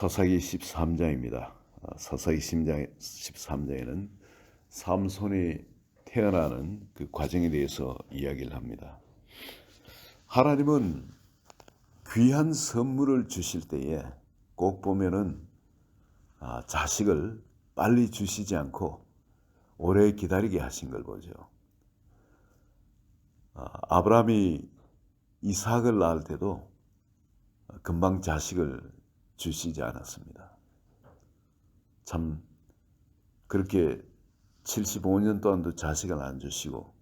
사사기 13장입니다. 사사기 13장에는 삼손이 태어나는 그 과정에 대해서 이야기를 합니다. 하나님은 귀한 선물을 주실 때에 꼭 보면은 자식을 빨리 주시지 않고 오래 기다리게 하신 걸 보죠. 아브라함이 이삭을 낳을 때도 금방 자식을 주시지 않았습니다. 참 그렇게 75년 동안도 자식을 안 주시고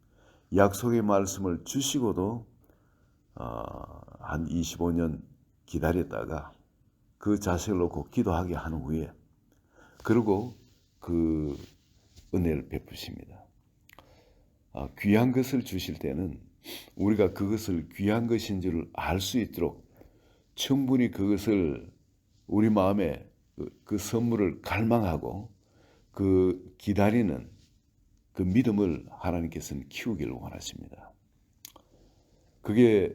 약속의 말씀을 주시고도 한 25년 기다렸다가 그 자식을 놓고 기도하게 한 후에 그리고 그 은혜를 베푸십니다. 귀한 것을 주실 때는 우리가 그것을 귀한 것인 줄 알 수 있도록 충분히 그것을 우리 마음에 그 선물을 갈망하고 그 기다리는 그 믿음을 하나님께서는 키우기를 원하십니다. 그게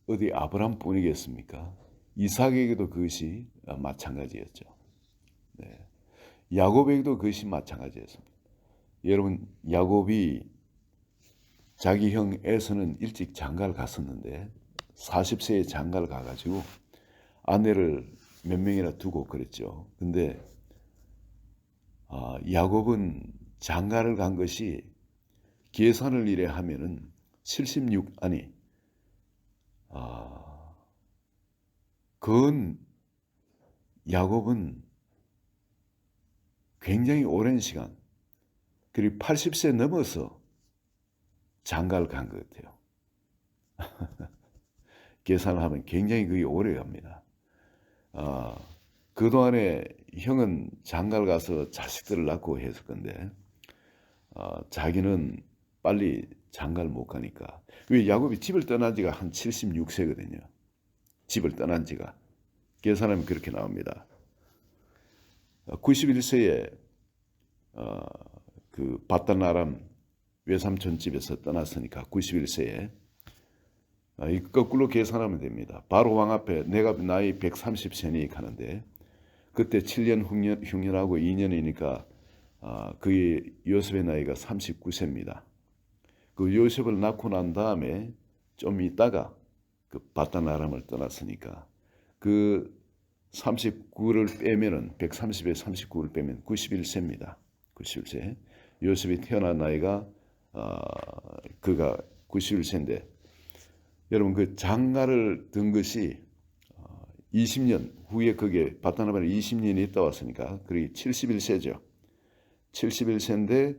어디 아브라함뿐이겠습니까? 이삭에게도 그것이 마찬가지였죠. 네. 야곱에게도 그것이 마찬가지였습니다. 여러분, 야곱이 자기 형 에서는 일찍 장가를 갔었는데 40세에 장가를 가가지고 아내를 몇 명이나 두고 그랬죠. 근데 야곱은 장가를 간 것이 계산을 이래 하면은 76 아니 그건 야곱은 굉장히 오랜 시간 그리고 80세 넘어서 장가를 간 것 같아요. 계산을 하면 굉장히 그게 오래 갑니다. 그동안에 형은 장가를 가서 자식들을 낳고 했을 건데 자기는 빨리 장가를 못 가니까. 왜 야곱이 집을 떠난 지가 한 76세거든요. 집을 떠난 지가. 계산하면 그렇게 나옵니다. 91세에 그 바단 아람 외삼촌 집에서 떠났으니까 91세에 거꾸로 계산하면 됩니다. 바로 왕 앞에 내가 나이 130세니 하는데 그때 7년 흉년하고 2년이니까 그의 요셉의 나이가 39세입니다. 그 요셉을 낳고 난 다음에 좀 있다가 그 바단 아람을 떠났으니까 그 39를 빼면은 130에 39를 빼면 91세입니다. 91세. 요셉이 태어난 나이가 그가 91세인데 여러분 그 장가를 든 것이 20년 후에 그게 바단 아람에 20년이 있다 왔으니까 그게 71세죠. 71세인데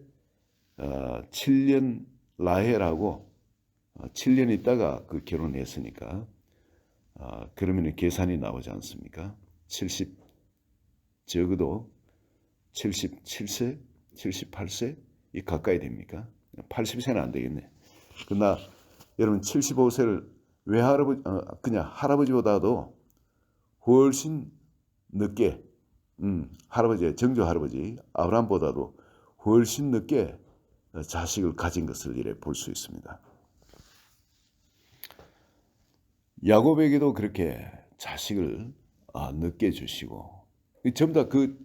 7년 라헬하고 7년 있다가 그 결혼했으니까 그러면 계산이 나오지 않습니까? 70 적어도 77세, 78세 이 가까이 됩니까? 80세는 안 되겠네. 그러나 여러분 75세를 외할아버지 그냥 할아버지보다도 훨씬 늦게 할아버지 정조 할아버지 아브라함보다도 훨씬 늦게 자식을 가진 것을 이래 볼 수 있습니다. 야곱에게도 그렇게 자식을 늦게 주시고 전부 다 그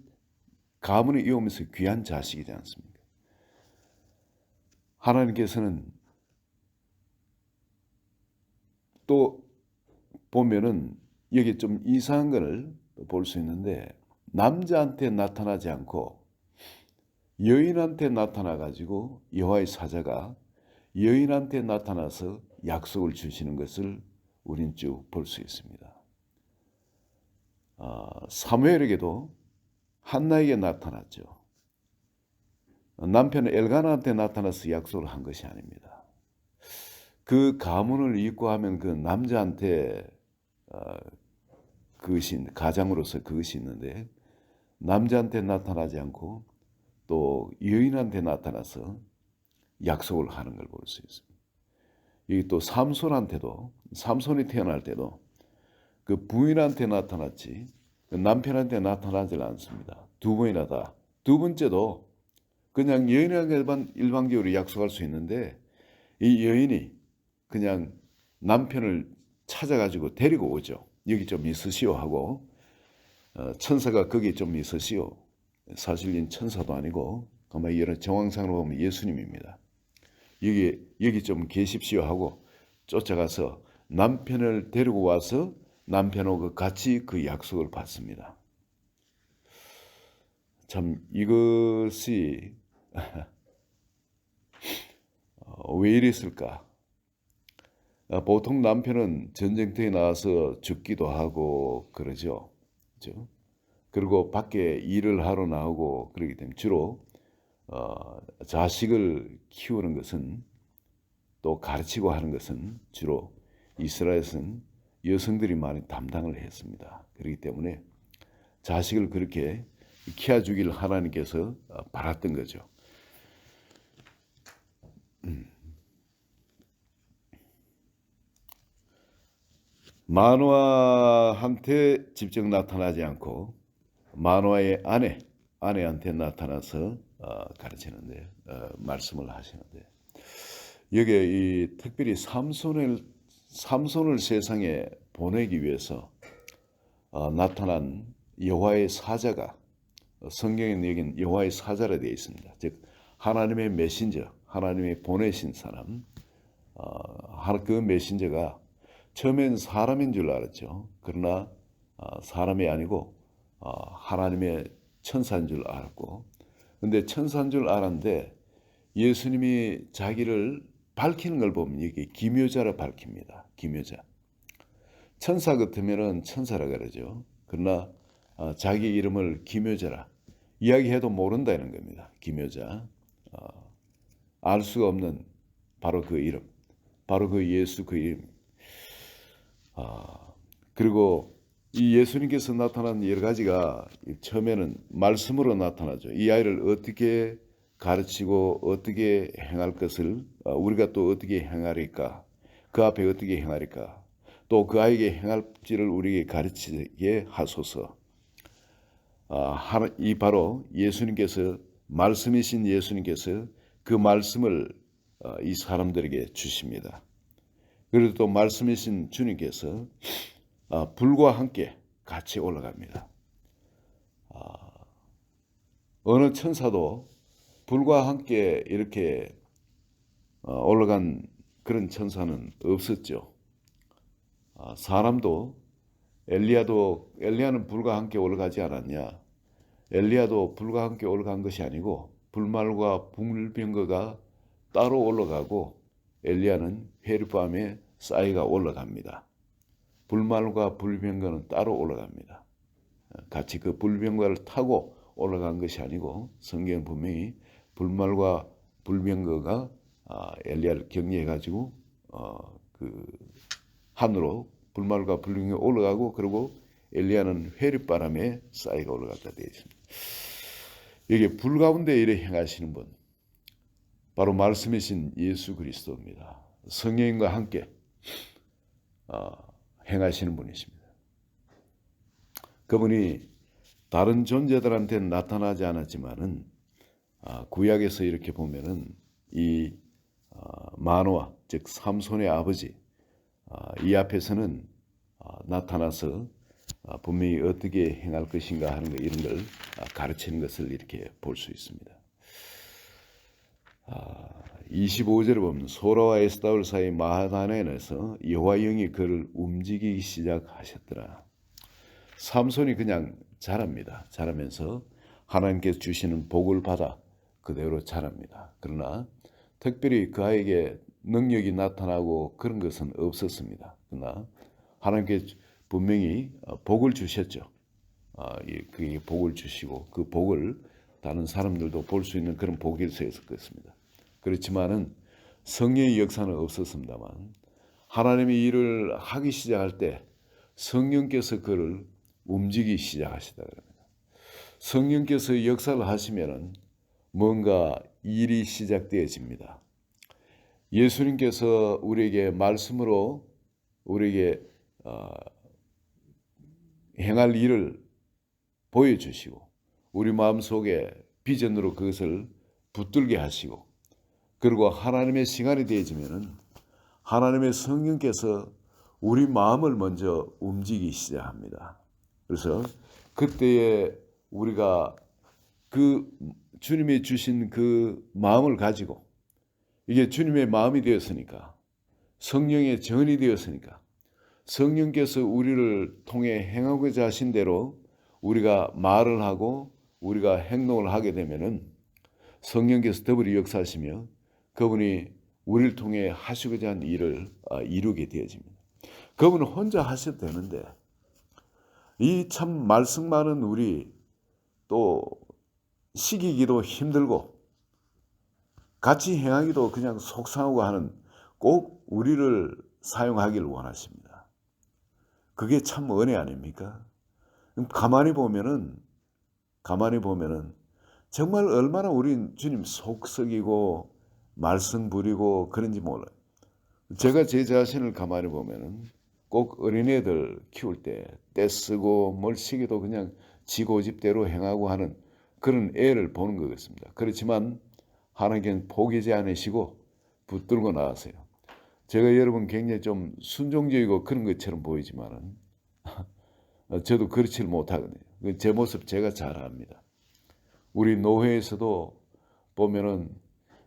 가문을 이어오면서 귀한 자식이지 않습니까? 하나님께서는 또 보면은 여기 좀 이상한 것을 볼 수 있는데 남자한테 나타나지 않고 여인한테 나타나 가지고 여호와의 사자가 여인한테 나타나서 약속을 주시는 것을 우린 쭉 볼 수 있습니다. 사무엘에게도 한나에게 나타났죠. 남편 엘가나한테 나타나서 약속을 한 것이 아닙니다. 그 가문을 잇고 하면 그 남자한테 그것이 가장으로서 그것이 있는데 남자한테 나타나지 않고 또 여인한테 나타나서 약속을 하는 걸 볼 수 있습니다. 여기 또 삼손이 태어날 때도 그 부인한테 나타났지 남편한테 나타나질 않습니다. 두 번이나 다. 두 번째도 그냥 여인에게만 일방적으로 약속할 수 있는데 이 여인이 그냥 남편을 찾아가지고 데리고 오죠. 여기 좀 있으시오 하고 천사가 거기 좀 있으시오. 사실은 천사도 아니고 아마 이런 정황상으로 보면 예수님입니다. 여기 좀 계십시오 하고 쫓아가서 남편을 데리고 와서 남편하고 같이 그 약속을 받습니다. 참 이것이 왜 이랬을까? 보통 남편은 전쟁터에 나와서 죽기도 하고 그러죠. 그렇죠? 그리고 밖에 일을 하러 나오고 그러기 때문에 주로 자식을 키우는 것은 또 가르치고 하는 것은 주로 이스라엘에서는 여성들이 많이 담당을 했습니다. 그렇기 때문에 자식을 그렇게 키워주기를 하나님께서 바랐던 거죠. 마노아한테 직접 나타나지 않고 마노아의 아내한테 나타나서 가르치는데 말씀을 하시는데 여기에 이 특별히 삼손을 세상에 보내기 위해서 나타난 여호와의 사자가 성경에 여긴 여호와의 사자라 되어 있습니다. 즉 하나님의 메신저, 하나님의 보내신 사람, 그 메신저가 처음엔 사람인 줄 알았죠. 그러나 사람이 아니고 하나님의 천사인 줄 알았고, 근데 천사인 줄 알았는데 예수님이 자기를 밝히는 걸 보면 이게 기묘자라 밝힙니다. 기묘자. 천사 같으면은 천사라 그러죠. 그러나 자기 이름을 기묘자라 이야기해도 모른다는 겁니다. 기묘자. 알 수가 없는 바로 그 이름, 바로 그 예수 그 이름. 그리고 이 예수님께서 나타난 여러 가지가 처음에는 말씀으로 나타나죠. 이 아이를 어떻게 가르치고 어떻게 행할 것을 우리가 또 어떻게 행하리까, 그 앞에 어떻게 행하리까, 또 그 아이에게 행할지를 우리에게 가르치게 하소서. 이 바로 예수님께서 말씀이신 예수님께서 그 말씀을 이 사람들에게 주십니다. 그리고 또 말씀이신 주님께서 불과 함께 같이 올라갑니다. 어느 천사도 불과 함께 이렇게 올라간 그런 천사는 없었죠. 사람도 엘리야는 불과 함께 올라가지 않았냐? 엘리야도 불과 함께 올라간 것이 아니고 불말과 불병거가 따로 올라가고 엘리야는 회르밤에 쌀이가 올라갑니다. 불말과 불병거는 따로 올라갑니다. 같이 그 불병거를 타고 올라간 것이 아니고 성경은 분명히 불말과 불병거가 엘리야를 격려해가지고 그 하늘로 불말과 불병거가 올라가고 그리고 엘리야는 회립바람에 쌀이가 올라갔다 되어 있습니다. 여기 불 가운데 일에 행하시는 분 바로 말씀이신 예수 그리스도입니다. 성령과 함께 행하시는 분이십니다. 그분이 다른 존재들한테 나타나지 않았지만은 구약에서 이렇게 보면은 이 마노아 즉 삼손의 아버지 이 앞에서는 나타나서 분명히 어떻게 행할 것인가 하는 거 이런 걸 가르치는 것을 이렇게 볼 수 있습니다. 25절을 보면 소라와 에스다올 사이 마하다나에서 여호와 영이 그를 움직이기 시작하셨더라. 삼손이 그냥 자랍니다. 자라면서 하나님께서 주시는 복을 받아 그대로 자랍니다. 그러나 특별히 그 아이에게 능력이 나타나고 그런 것은 없었습니다. 그러나 하나님께서 분명히 복을 주셨죠. 그 복을 주시고 그 복을 다른 사람들도 볼 수 있는 그런 복이 있었을 것입니다. 그렇지만은 성령의 역사는 없었습니다만 하나님이 일을 하기 시작할 때 성령께서 그를 움직이기 시작하시다 그럽니다. 성령께서 역사를 하시면은 뭔가 일이 시작되어집니다. 예수님께서 우리에게 말씀으로 우리에게 행할 일을 보여주시고 우리 마음속에 비전으로 그것을 붙들게 하시고 그리고 하나님의 시간이 되어지면은 하나님의 성령께서 우리 마음을 먼저 움직이기 시작합니다. 그래서 그때에 우리가 그 주님이 주신 그 마음을 가지고 이게 주님의 마음이 되었으니까 성령의 전이 되었으니까 성령께서 우리를 통해 행하고자 하신 대로 우리가 말을 하고 우리가 행동을 하게 되면은 성령께서 더불이 역사하시며 그분이 우리를 통해 하시고자 한 일을 이루게 되어집니다. 그분은 혼자 하셔도 되는데 이 참 말씀 많은 우리 또 시기기도 힘들고 같이 행하기도 그냥 속상하고 하는 꼭 우리를 사용하기를 원하십니다. 그게 참 은혜 아닙니까? 가만히 보면은 정말 얼마나 우리 주님 속썩이고 말썽 부리고 그런지 몰라요. 제가 제 자신을 가만히 보면은 꼭 어린애들 키울 때 떼쓰고 뭘 시기도 그냥 지 고집대로 행하고 하는 그런 애를 보는 것 같습니다. 그렇지만 하나님께는 포기하지 않으시고 붙들고 나가세요. 제가 여러분 굉장히 좀 순종적이고 그런 것처럼 보이지만은 저도 그렇지를 못하거든요. 제 모습 제가 잘 압니다. 우리 노회에서도 보면은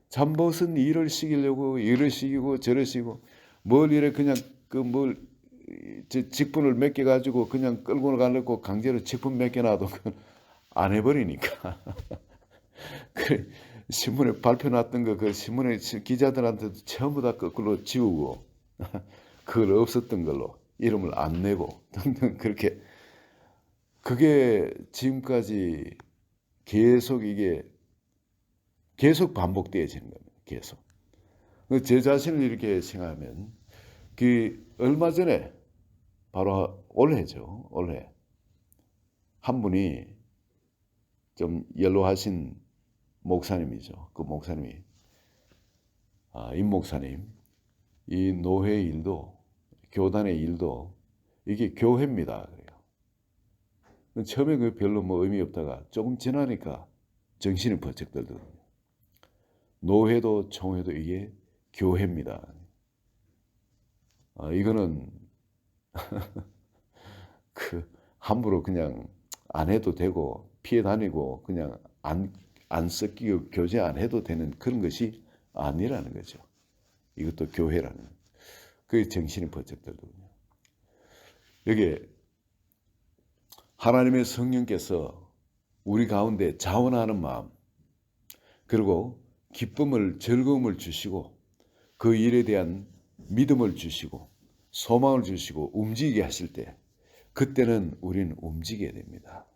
참 무슨 일을 시키려고 이를 시키고 저를 시키고 뭘 이래 그냥 직분을 몇 개 가지고 그냥 끌고 가려고 강제로 직분 몇 개 놔도 안 해버리니까. 그 신문에 발표 났던 거 그 신문에 기자들한테도 전부 다 거꾸로 지우고 그걸 없었던 걸로 이름을 안 내고 등등 그렇게 그게 지금까지 계속 계속 반복되어지는 겁니다. 계속. 제 자신을 이렇게 생각하면 그 얼마 전에 바로 올해죠. 올해 한 분이 좀 연로하신 목사님이죠. 그 목사님이 임 목사님 이 노회 일도 교단의 일도 이게 교회입니다. 그래요. 처음에 그 별로 뭐 의미 없다가 조금 지나니까 정신이 번쩍 들더군요. 노회도 총회도 이게 교회입니다. 이거는 그 함부로 그냥 안 해도 되고 피해 다니고 그냥 안 섞이고 교제 안 해도 되는 그런 것이 아니라는 거죠. 이것도 교회라는 그게 정신이 번쩍 들더군요. 여기에 하나님의 성령께서 우리 가운데 자원하는 마음 그리고 기쁨을 즐거움을 주시고 그 일에 대한 믿음을 주시고 소망을 주시고 움직이게 하실 때 그때는 우리는 움직여야 됩니다.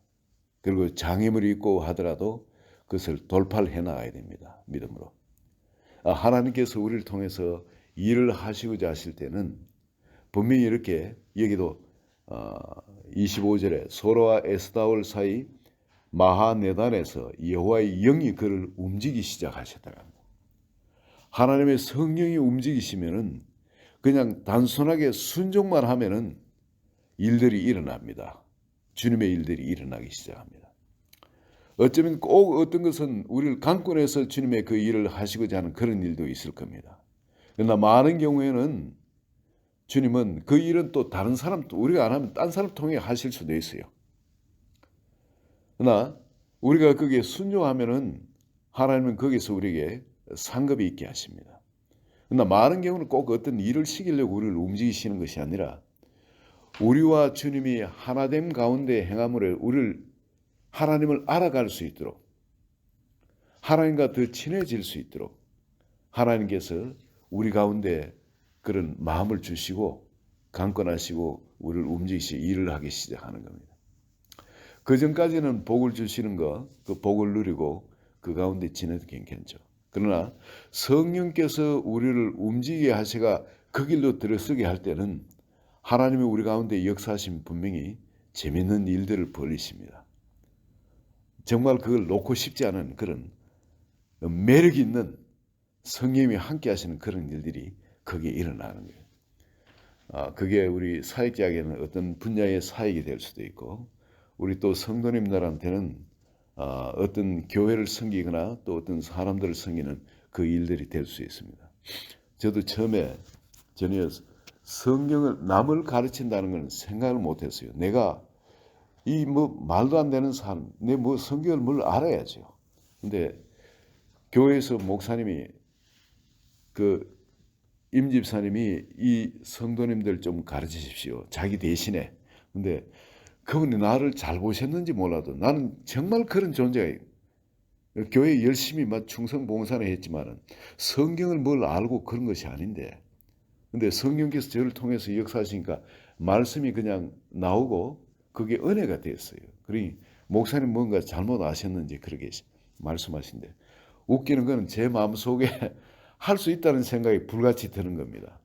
그리고 장애물이 있고 하더라도 그것을 돌파를 해나가야 됩니다. 믿음으로. 하나님께서 우리를 통해서 일을 하시고자 하실 때는 분명히 이렇게 여기도 25절에 소로와 에스다올 사이 마하네단에서 여호와의 영이 그를 움직이기 시작하셨다고 합니다. 하나님의 성령이 움직이시면은 그냥 단순하게 순종만 하면은 일들이 일어납니다. 주님의 일들이 일어나기 시작합니다. 어쩌면 꼭 어떤 것은 우리를 강권해서 주님의 그 일을 하시고자 하는 그런 일도 있을 겁니다. 그러나 많은 경우에는 주님은 그 일은 또 다른 사람, 우리가 안 하면 딴 사람 통해 하실 수도 있어요. 그러나 우리가 거기에 순종하면은 하나님은 거기서 우리에게 상급이 있게 하십니다. 그러나 많은 경우는 꼭 어떤 일을 시키려고 우리를 움직이시는 것이 아니라 우리와 주님이 하나됨 가운데 행함으로 우리를 하나님을 알아갈 수 있도록 하나님과 더 친해질 수 있도록 하나님께서 우리 가운데 그런 마음을 주시고 강권하시고 우리를 움직이시 일을 하기 시작하는 겁니다. 그 전까지는 복을 주시는 거, 그 복을 누리고 그 가운데 지내도 괜찮죠. 그러나 성령께서 우리를 움직이게 하시가 그 길로 들어서게 할 때는 하나님이 우리 가운데 역사하신 분명히 재밌는 일들을 벌이십니다. 정말 그걸 놓고 싶지 않은 그런 매력 있는 성령이 함께 하시는 그런 일들이 거기에 일어나는 거예요. 그게 우리 사역자에게는 어떤 분야의 사역이 될 수도 있고 우리 또 성도님들한테는 어떤 교회를 섬기거나 또 어떤 사람들을 섬기는 그 일들이 될 수 있습니다. 저도 처음에 전혀 성경을 남을 가르친다는 건 생각을 못했어요. 내가 이 뭐 말도 안 되는 삶, 내 뭐 성경을 뭘 알아야죠. 근데 교회에서 목사님이 그 임집사님이 이 성도님들 좀 가르치십시오. 자기 대신에. 근데 그분이 나를 잘 보셨는지 몰라도 나는 정말 그런 존재예요. 교회 열심히 막 충성 봉사를 했지만은 성경을 뭘 알고 그런 것이 아닌데, 근데 성령께서 저를 통해서 역사하시니까 말씀이 그냥 나오고 그게 은혜가 됐어요. 그러니 목사님 뭔가 잘못 아셨는지 그렇게 말씀하신데, 웃기는 거는 제 마음속에 할 수 있다는 생각이 불같이 드는 겁니다.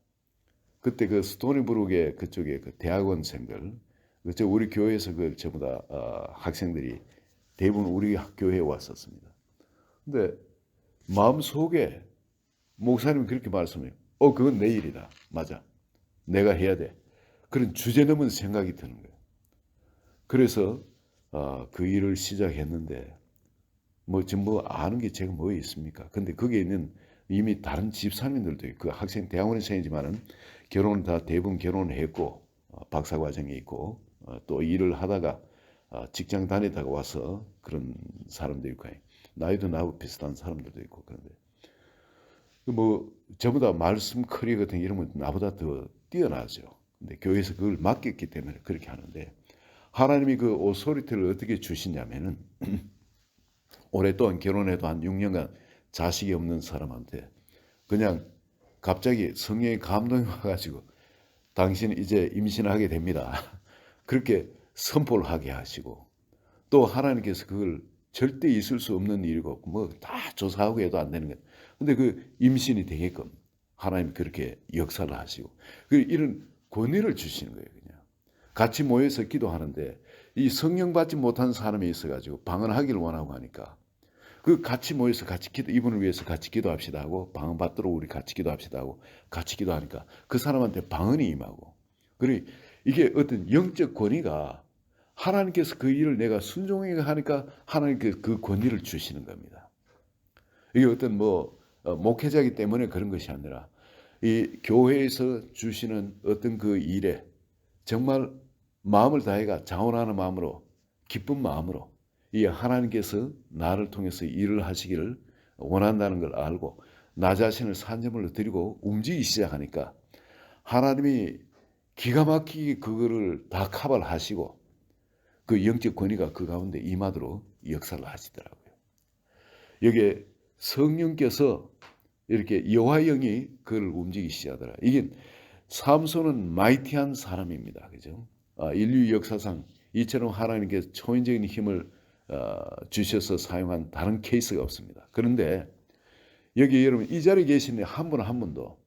그때 그 스토니브룩의 그쪽에 그 대학원생들, 그저 우리 교회에서 그 전부 다 학생들이 대부분 우리 교회에 왔었습니다. 근데 마음속에 목사님이 그렇게 말씀해요. 그건 내 일이다. 맞아. 내가 해야 돼. 그런 주제넘은 생각이 드는 거예요. 그래서 그 일을 시작했는데 뭐 지금 뭐 아는 게 제가 뭐 있습니까? 근데 거기에 있는 이미 다른 집사님들도 있고 그 학생 대학원생이지만은 결혼은 다 대부분 결혼을 했고 박사 과정에 있고 또 일을 하다가 직장 다니다가 와서 그런 사람도 있고 나이도 나하고 비슷한 사람들도 있고 그런데 뭐 전부 다 말씀 커리어 같은 이런 건 나보다 더 뛰어나죠. 근데 교회에서 그걸 맡겼기 때문에 그렇게 하는데 하나님이 그 오소리티를 어떻게 주시냐면은 오랫동안 결혼해도 한 6년간 자식이 없는 사람한테 그냥 갑자기 성령의 감동이 와가지고 당신 이제 임신하게 됩니다. 그렇게 선포를 하게 하시고 또 하나님께서 그걸 절대 있을 수 없는 일이고 뭐 다 조사하고 해도 안 되는 거예요. 근데 그 임신이 되게끔 하나님 그렇게 역사를 하시고 이런 권위를 주시는 거예요. 그냥 같이 모여서 기도하는데 이 성령 받지 못한 사람이 있어가지고 방언하기를 원하고 하니까 그 같이 모여서 같이 이분을 위해서 같이 기도합시다 하고 방언 받도록 우리 같이 기도합시다 하고 같이 기도하니까 그 사람한테 방언이 임하고 그리고 이게 어떤 영적 권위가 하나님께서 그 일을 내가 순종하게 하니까 하나님께서 그 권위를 주시는 겁니다. 이게 어떤 목회자이기 때문에 그런 것이 아니라 이 교회에서 주시는 어떤 그 일에 정말 마음을 다해가 자원하는 마음으로 기쁜 마음으로 이 하나님께서 나를 통해서 일을 하시기를 원한다는 걸 알고 나 자신을 산재물로 드리고 움직이기 시작하니까 하나님이 기가 막히게 그거를 다 커버를 하시고 그 영적 권위가 그 가운데 임하도록 역사를 하시더라고요. 여기에 성령께서 이렇게 여호와 영이 그를 움직이기 시작하더라. 이게 삼손은 마이티한 사람입니다. 그죠? 인류 역사상 이처럼 하나님께서 초인적인 힘을 주셔서 사용한 다른 케이스가 없습니다. 그런데 여기 여러분 이 자리에 계신 한 분 한 분도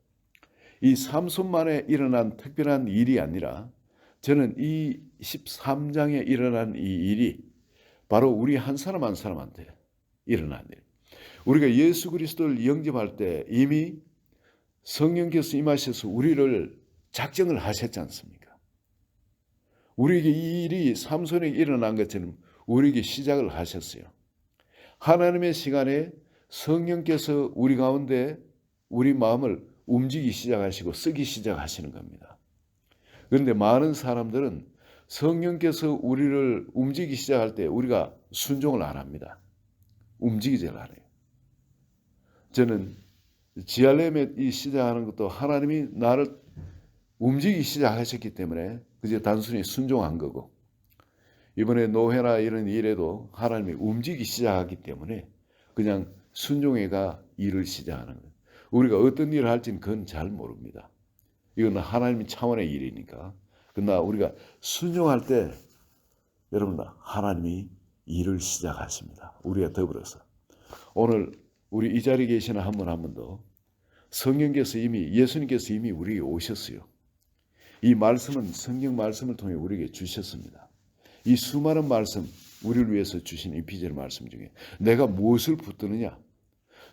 이 삼손만에 일어난 특별한 일이 아니라 저는 이 13장에 일어난 이 일이 바로 우리 한 사람 한 사람한테 일어난 일. 우리가 예수 그리스도를 영접할 때 이미 성령께서 임하셔서 우리를 작정을 하셨지 않습니까? 우리에게 이 일이 삼손에게 일어난 것처럼 우리에게 시작을 하셨어요. 하나님의 시간에 성령께서 우리 가운데 우리 마음을 움직이기 시작하시고 쓰기 시작하시는 겁니다. 그런데 많은 사람들은 성령께서 우리를 움직이기 시작할 때 우리가 순종을 안 합니다. 움직이질 않아요. 저는 GRM에 이 시작하는 것도 하나님이 나를 움직이기 시작하셨기 때문에 그저 단순히 순종한 거고 이번에 노회나 이런 일에도 하나님이 움직이기 시작하기 때문에 그냥 순종해가 일을 시작하는 거예요. 우리가 어떤 일을 할지는 그건 잘 모릅니다. 이건 하나님 차원의 일이니까. 그러나 우리가 순종할 때 여러분 하나님이 일을 시작하십니다. 우리가 더불어서. 오늘 우리 이 자리에 계시는 한 분 한 분도 성령께서 예수님께서 이미 우리에게 오셨어요. 이 말씀은 성경 말씀을 통해 우리에게 주셨습니다. 이 수많은 말씀 우리를 위해서 주신 이피젤 말씀 중에 내가 무엇을 붙드느냐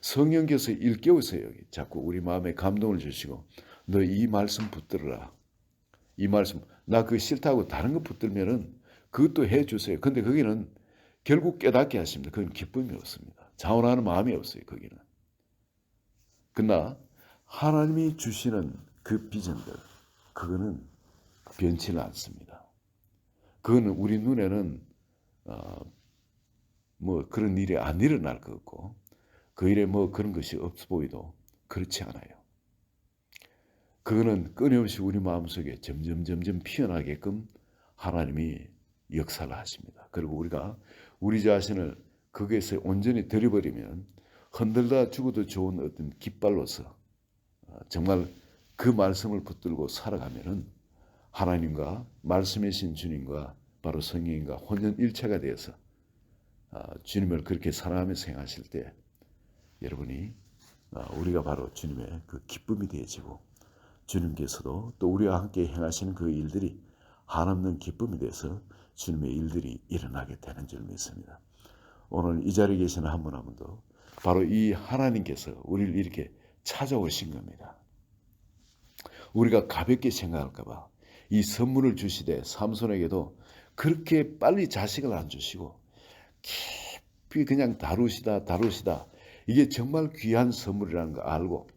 성령께서 일깨우세요. 자꾸 우리 마음에 감동을 주시고 너 이 말씀 붙들어라. 이 말씀 나 그거 싫다고 다른 거 붙들면은 그것도 해주세요. 근데 거기는 결국 깨닫게 하십니다. 그건 기쁨이 없습니다. 자원하는 마음이 없어요. 거기는. 그러나 하나님이 주시는 그 비전들 그거는 변치는 않습니다. 그거는 우리 눈에는 뭐 그런 일이 안 일어날 것 같고 그 일에 뭐 그런 것이 없어 보이도 그렇지 않아요. 그거는 끊임없이 우리 마음속에 점점 피어나게끔 하나님이 역사를 하십니다. 그리고 우리가 우리 자신을 거기에서 온전히 들여버리면 흔들다 죽어도 좋은 어떤 깃발로서 정말 그 말씀을 붙들고 살아가면은 하나님과 말씀이신 주님과 바로 성령님과 혼연일체가 되어서 주님을 그렇게 사랑하며 생각하실 때 여러분이 우리가 바로 주님의 그 기쁨이 되어지고 주님께서도 또 우리와 함께 행하시는 그 일들이 한없는 기쁨이 돼서 주님의 일들이 일어나게 되는 줄 믿습니다. 오늘 이 자리에 계시는 한 분 한 분도 바로 이 하나님께서 우리를 이렇게 찾아오신 겁니다. 우리가 가볍게 생각할까 봐 이 선물을 주시되 삼손에게도 그렇게 빨리 자식을 안 주시고 깊이 그냥 다루시다 이게 정말 귀한 선물이라는 거 알고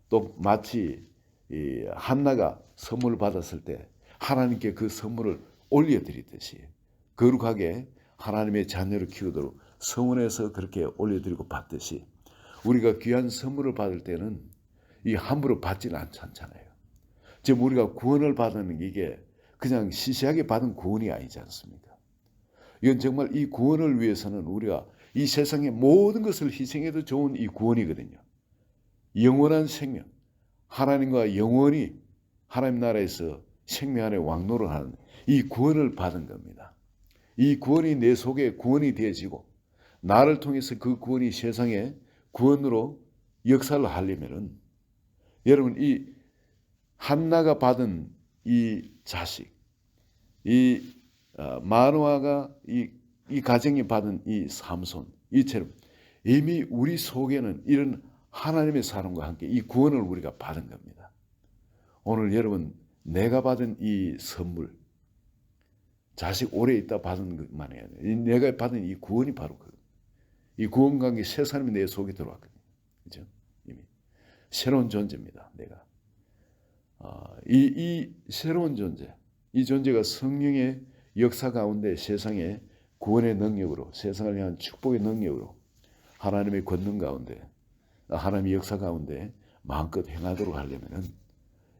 또 마치 이 한나가 선물을 받았을 때 하나님께 그 선물을 올려드리듯이 거룩하게 하나님의 자녀를 키우도록 성원에서 그렇게 올려드리고 받듯이 우리가 귀한 선물을 받을 때는 이 함부로 받지는 않잖아요. 지금 우리가 구원을 받는 이게 그냥 시시하게 받은 구원이 아니지 않습니까? 이건 정말 이 구원을 위해서는 우리가 이 세상의 모든 것을 희생해도 좋은 이 구원이거든요. 영원한 생명, 하나님과 영원히 하나님 나라에서 생명 안에 왕노를 하는 이 구원을 받은 겁니다. 이 구원이 내 속에 구원이 되어지고 나를 통해서 그 구원이 세상에 구원으로 역사를 하려면은 여러분 이 한나가 받은 이 자식, 이 마노아가 이 가정이 받은 이 삼손 이처럼 이미 우리 속에는 이런 하나님의 사람과 함께 이 구원을 우리가 받은 겁니다. 오늘 여러분 내가 받은 이 선물 자식 오래 있다 받은 것만 해야 돼. 내가 받은 이 구원이 바로 이 구원 관계 새 사람이 내 속에 들어왔거든요. 그죠? 이미 새로운 존재입니다. 내가 이 새로운 존재, 이 존재가 성령의 역사 가운데 세상의 구원의 능력으로 세상을 향한 축복의 능력으로 하나님의 권능 가운데 하나님의 역사 가운데 마음껏 행하도록 하려면은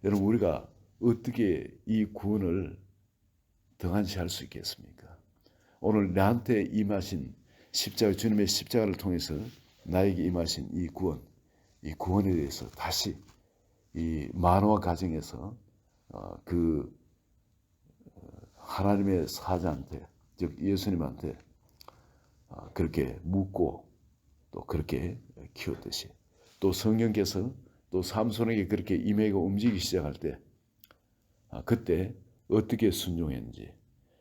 여러분 우리가 어떻게 이 구원을 등한시할 수 있겠습니까? 오늘 나한테 임하신 십자가 주님의 십자가를 통해서 나에게 임하신 이 구원에 대해서 다시 이 마노아 가정에서 그 하나님의 사자한테 즉 예수님한테 그렇게 묻고 또 그렇게 키웠듯이 또 성령께서 또 삼손에게 그렇게 임하고 움직이기 시작할 때 그때 어떻게 순종했는지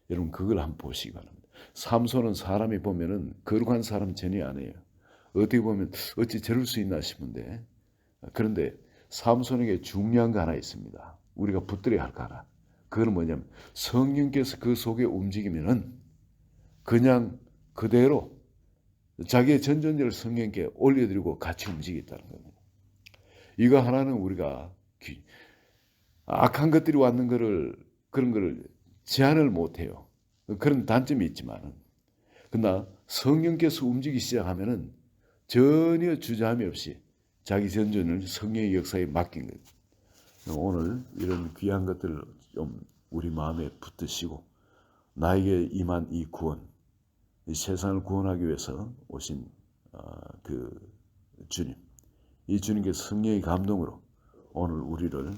여러분 그걸 한번 보시기 바랍니다. 삼손은 사람이 보면은 거룩한 사람 전혀 아니에요. 어떻게 보면 어찌 저럴 수 있나 싶은데 그런데 삼손에게 중요한 거 하나 있습니다. 우리가 붙들어야 할 거 하나. 그건 뭐냐면 성령께서 그 속에 움직이면은 그냥 그대로 자기의 전 존재를 성령께 올려드리고 같이 움직였다는 겁니다. 이거 하나는 우리가 악한 것들이 왔는 거를 그런 거를 제한을 못해요. 그런 단점이 있지만은 그러나 성령께서 움직이기 시작하면은 전혀 주저함이 없이 자기 전존을 성령의 역사에 맡긴 거예요. 오늘 이런 귀한 것들을 좀 우리 마음에 붙드시고 나에게 임한 이 구원, 이 세상을 구원하기 위해서 오신 그 주님, 이 주님께서 성령의 감동으로 오늘 우리를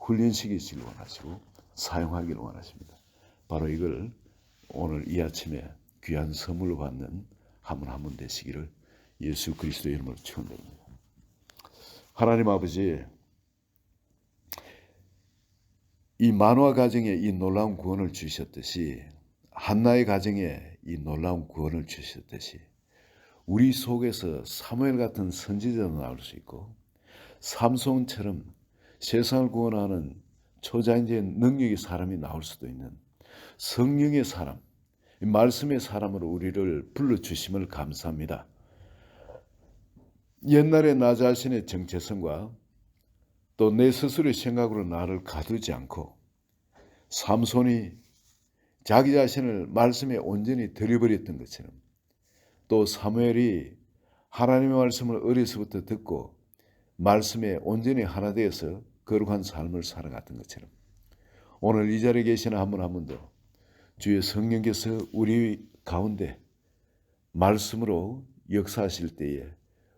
훈련시키시길 원하시고 사용하기를 원하십니다. 바로 이걸 오늘 이 아침에 귀한 선물로 받는 한 분 한 분 되시기를 예수 그리스도의 이름으로 축원드립니다. 하나님 아버지, 이 마노아 가정에 이 놀라운 구원을 주셨듯이 한나의 가정에 이 놀라운 구원을 주셨듯이 우리 속에서 사무엘 같은 선지자도 나올 수 있고 삼손처럼 세상을 구원하는 초자연적인 능력의 사람이 나올 수도 있는 성령의 사람, 말씀의 사람으로 우리를 불러주심을 감사합니다. 옛날에 나 자신의 정체성과 또 내 스스로의 생각으로 나를 가두지 않고 삼손이 자기 자신을 말씀에 온전히 들여버렸던 것처럼 또 사무엘이 하나님의 말씀을 어려서부터 듣고 말씀에 온전히 하나 되어서 거룩한 삶을 살아갔던 것처럼 오늘 이 자리에 계시는 한 분 한 분도 주의 성령께서 우리 가운데 말씀으로 역사하실 때에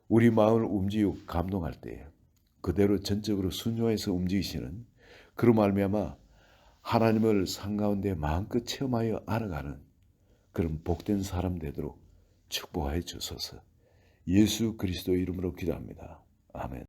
우리 마음을 움직이고 감동할 때에 그대로 전적으로 순종해서 움직이시는 그로 말미암아 하나님을 삶 가운데 마음껏 체험하여 알아가는 그런 복된 사람 되도록 축복하여 주소서. 예수 그리스도 이름으로 기도합니다. 아멘.